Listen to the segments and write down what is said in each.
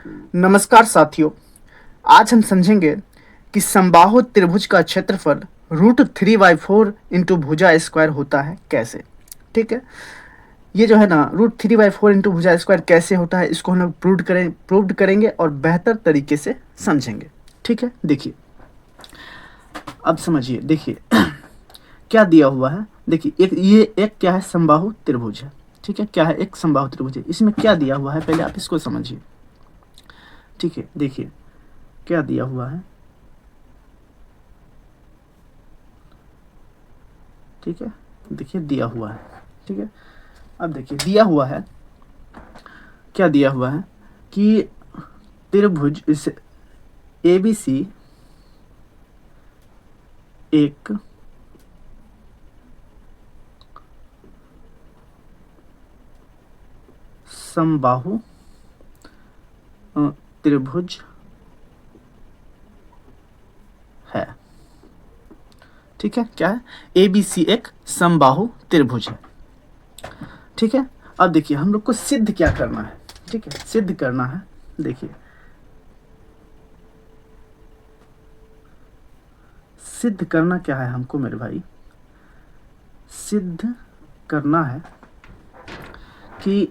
नमस्कार साथियों। आज हम समझेंगे कि समबाहु त्रिभुज का क्षेत्रफल √3/4 इंटू भुजा स्क्वायर होता है कैसे। ठीक है, ये जो है ना √3/4 इंटू भुजा स्क्वायर कैसे होता है, इसको हम लोग प्रूव करेंगे और बेहतर तरीके से समझेंगे। ठीक है, देखिए, अब समझिए। देखिए क्या दिया हुआ है। देखिए एक क्या है, समबाहु त्रिभुज है। ठीक है, क्या है, एक समबाहु त्रिभुज है। इसमें क्या दिया हुआ है, पहले आप इसको समझिए। ठीक है, देखिए क्या दिया हुआ है। ठीक है, देखिए दिया हुआ है। ठीक है, अब देखिए दिया हुआ है, क्या दिया हुआ है कि त्रिभुज इस ABC एक समबाहु त्रिभुज है। ठीक है, क्या है, ABC एक समबाहु त्रिभुज है। ठीक है, अब देखिए हम लोग को सिद्ध क्या करना है। ठीक है, सिद्ध करना है। देखिए सिद्ध करना क्या है हमको मेरे भाई, सिद्ध करना है कि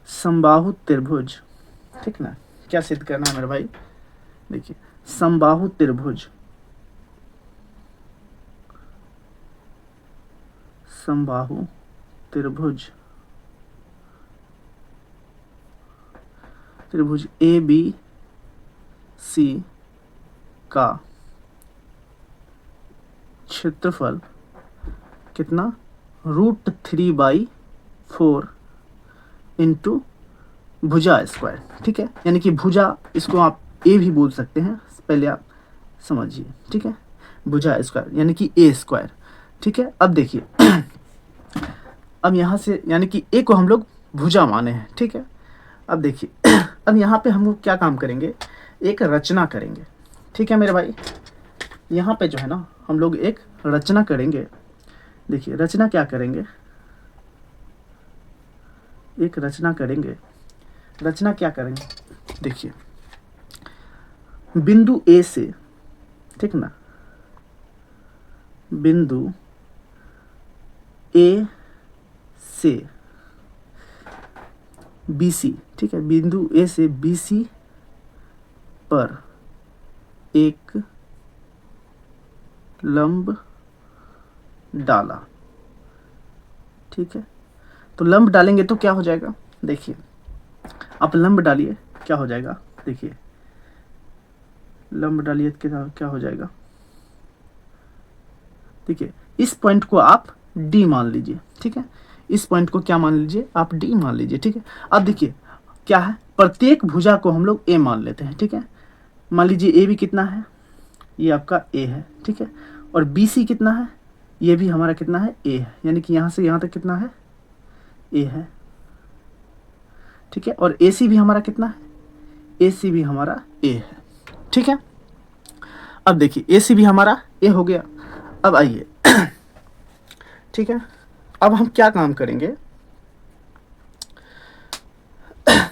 समबाहु त्रिभुज, ठीक ना, क्या सिद्ध करना है मेरे भाई। देखिए समबाहु त्रिभुज, समबाहु त्रिभुज, त्रिभुज ABC का क्षेत्रफल कितना, √3/4 इंटू भुजा स्क्वायर। ठीक है, यानी कि भुजा, इसको आप ए भी बोल सकते हैं, पहले आप समझिए। ठीक है, भुजा स्क्वायर यानी कि ए स्क्वायर। ठीक है, अब देखिए अब यहाँ से यानी कि ए को हम लोग भुजा माने हैं। ठीक है, अब देखिए अब यहाँ पे हम लोग क्या काम करेंगे, एक रचना करेंगे। ठीक है मेरे भाई, यहाँ पे जो है ना हम लोग एक रचना करेंगे। देखिए रचना क्या करेंगे, एक रचना करेंगे। रचना क्या करेंगे, देखिए बिंदु ए से, ठीक ना, बिंदु ए से BC, ठीक है, बिंदु ए से BC पर एक लंब डाला। ठीक है, तो लंब डालेंगे तो क्या हो जाएगा, देखिए आप लंब डालिए, क्या हो जाएगा, देखिए लंब डालिए क्या हो जाएगा। देखिए इस पॉइंट को आप D मान लीजिए। ठीक है, इस पॉइंट को क्या मान लीजिए, आप D मान लीजिए। ठीक है, अब देखिए क्या है, प्रत्येक भुजा को हम लोग A मान लेते हैं। ठीक है, मान लीजिए A भी कितना है, ये आपका A है। ठीक है, और BC कितना है, ये भी हमारा कितना है, A है, यानी कि यहाँ से यहाँ तक कितना है, A है। ठीक है, और AC भी हमारा कितना है, AC भी हमारा A है। ठीक है, अब देखिए AC भी हमारा A हो गया। अब आइए ठीक है, अब हम क्या काम करेंगे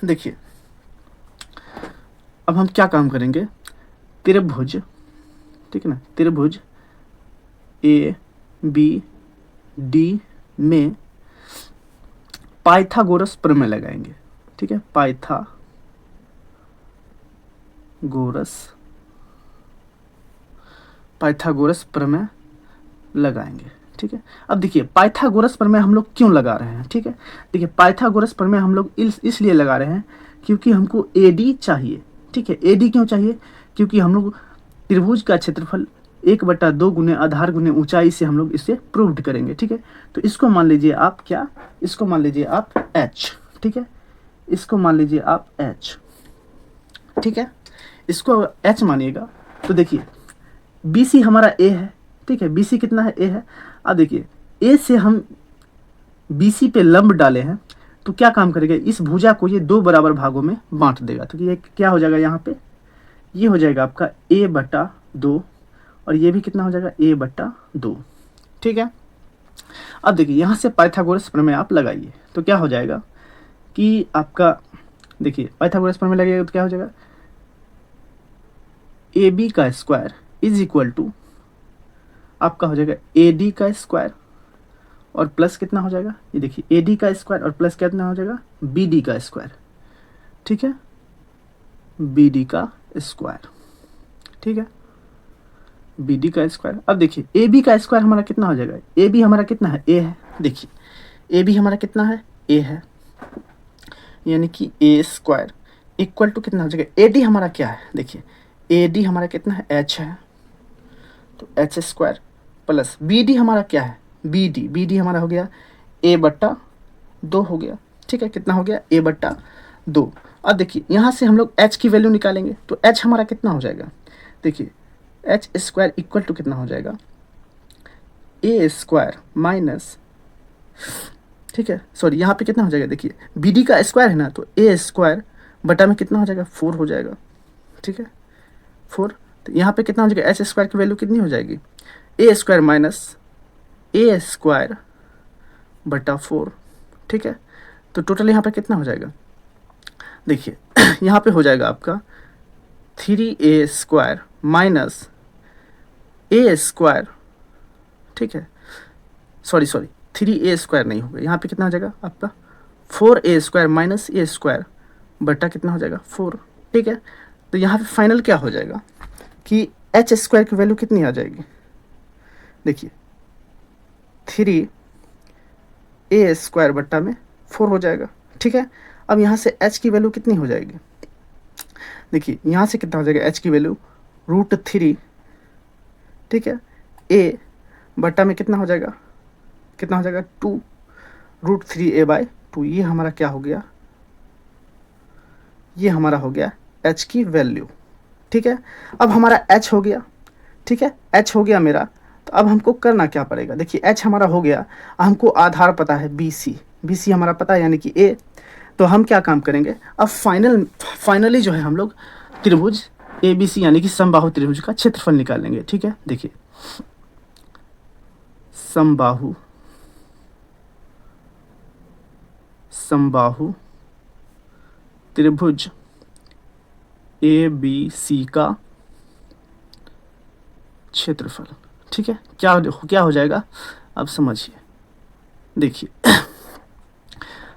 देखिए अब हम क्या काम करेंगे, त्रिभुज, ठीक है ना, त्रिभुज ABD में पाइथागोरस प्रमेय लगाएंगे। ठीक है, पाइथागोरस प्रमेय लगाएंगे। ठीक है, अब देखिए पाइथागोरस प्रमेय हम लोग क्यों लगा रहे हैं। ठीक है, देखिए पाइथागोरस प्रमेय हम लोग इसलिए लगा रहे हैं क्योंकि हमको AD चाहिए। ठीक है, AD क्यों चाहिए, क्योंकि हम लोग त्रिभुज का क्षेत्रफल 1/2 गुने आधार गुने ऊंचाई से हम लोग इसे प्रूव्ड करेंगे। ठीक है, तो इसको मान लीजिए आप क्या, इसको मान लीजिए आप H। ठीक है, इसको मान लीजिए आप H। ठीक है, इसको H मानिएगा। तो देखिए BC हमारा A है। ठीक है, BC कितना है, A है। अब देखिए A से हम BC पे लंब डाले हैं तो क्या काम करेगा, इस भुजा को ये 2 बराबर भागों में बांट देगा। तो ये क्या हो जाएगा, यहाँ पे ये हो जाएगा आपका A/2 और ये भी कितना हो जाएगा, A/2। ठीक है, अब देखिए यहाँ से पाइथागोरस प्रमेय आप लगाइए तो क्या हो जाएगा कि आपका देखिए पाइथागोरस प्रमेय लगेगा तो क्या हो जाएगा, ए बी का स्क्वायर इज इक्वल टू आपका हो जाएगा ए डी का स्क्वायर और प्लस कितना हो जाएगा, ये देखिए ए डी का स्क्वायर और प्लस कितना हो जाएगा, बी डी का स्क्वायर, ठीक है, बी डी का स्क्वायर, ठीक है, बी डी का स्क्वायर। अब देखिए ए बी का स्क्वायर हमारा कितना हो जाएगा, ए बी हमारा कितना है, ए है, देखिए ए बी हमारा कितना है, ए है, यानी कि ए स्क्वायर इक्वल टू कितना हो जाएगा, ए डी हमारा क्या है, देखिए ए डी हमारा कितना है, एच है, तो H square plus B D हमारा क्या है, बी डी हमारा हो गया ए बट्टा 2 हो गया, ठीक है, कितना हो गया, ए बट्टा 2। अब देखिए यहाँ से हम लोग एच की वैल्यू निकालेंगे तो एच हमारा कितना हो जाएगा, देखिए एच स्क्वायर इक्वल टू कितना हो जाएगा, ए स्क्वायर माइनस, ठीक है, सॉरी यहाँ पे कितना हो जाएगा, देखिए बी डी का स्क्वायर है ना, तो ए स्क्वायर बटा में कितना हो जाएगा, 4 हो जाएगा, ठीक है, 4। तो यहाँ पे कितना हो जाएगा, एच स्क्वायर की वैल्यू कितनी हो जाएगी, ए स्क्वायर माइनस ए स्क्वायर बटा 4, ठीक है। तो टोटल यहाँ पे कितना हो जाएगा, देखिए यहाँ पे हो जाएगा आपका 3a स्क्वायर माइनस ए स्क्वायर, ठीक है, सॉरी 3a स्क्वायर नहीं होगा, यहाँ पे कितना हो जाएगा आपका 4a स्क्वायर माइनस ए स्क्वायर बटा कितना हो जाएगा 4, ठीक है। तो यहाँ पे फाइनल क्या हो जाएगा कि एच स्क्वायर की वैल्यू कितनी आ जाएगी, देखिए 3a स्क्वायर बट्टा में 4 हो जाएगा, ठीक है। अब यहाँ से h की वैल्यू कितनी हो जाएगी, देखिए यहाँ से कितना हो जाएगा h की वैल्यू √3, ठीक है, a बट्टा में कितना हो जाएगा 2 √3a/2, ये हमारा क्या हो गया, ये हमारा हो गया h की वैल्यू, ठीक है। अब हमारा h हो गया, ठीक है, h हो गया मेरा, तो अब हमको करना क्या पड़ेगा, देखिए h हमारा हो गया, हमको आधार पता है BC हमारा पता है यानी कि A, तो हम क्या काम करेंगे अब फाइनली जो है हम लोग त्रिभुज ABC यानी कि समबाहु त्रिभुज का क्षेत्रफल निकालेंगे, ठीक है। देखिए समबाहु त्रिभुज ABC का क्षेत्रफल, ठीक है, क्या हो जाएगा अब समझिए, देखिए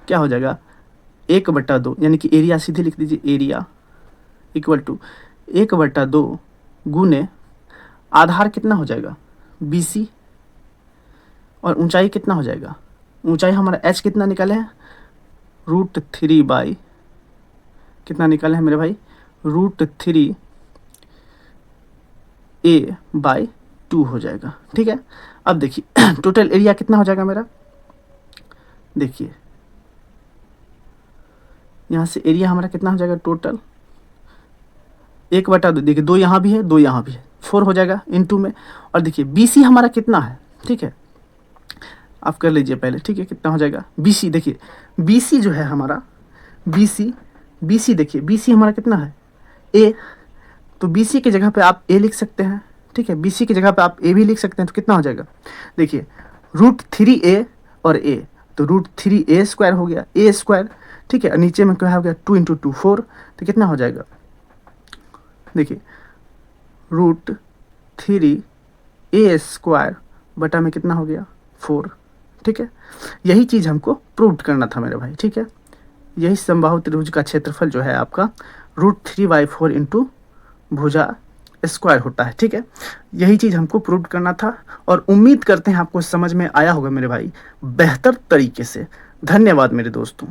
क्या हो जाएगा 1/2 यानी कि एरिया सीधे लिख दीजिए, एरिया इक्वल टू 1/2 गुने आधार कितना हो जाएगा BC और ऊंचाई कितना हो जाएगा, ऊंचाई हमारा h कितना निकाले हैं √3 कितना निकाले हैं मेरे भाई √3a/2 हो जाएगा, ठीक है। अब देखिए टोटल एरिया कितना हो जाएगा मेरा, देखिए यहाँ से एरिया हमारा कितना हो जाएगा टोटल 1/2, देखिए 2 यहाँ भी है 2 यहाँ भी है, 4 हो जाएगा इनटू में। और देखिए BC हमारा कितना है, ठीक है, आप कर लीजिए पहले, ठीक है, कितना हो जाएगा BC, देखिए BC जो है हमारा BC देखिए BC हमारा कितना है A, तो BC की जगह पे आप A लिख सकते हैं, ठीक है, BC की जगह पे आप A भी लिख सकते हैं, तो कितना हो जाएगा, देखिए √3a और A, तो √3a स्क्वायर हो गया A स्क्वायर, ठीक है, नीचे में क्या हो गया 2 × 2 4, तो कितना हो जाएगा, देखिए √3a स्क्वायर बटा में कितना हो गया 4, ठीक है। यही चीज़ हमको प्रूव करना था मेरे भाई, ठीक है, यही समबाहु त्रिभुज का क्षेत्रफल जो है आपका √3/4 × भुजा स्क्वायर होता है, ठीक है। यही चीज़ हमको प्रूव करना था और उम्मीद करते हैं आपको समझ में आया होगा मेरे भाई बेहतर तरीके से। धन्यवाद मेरे दोस्तों।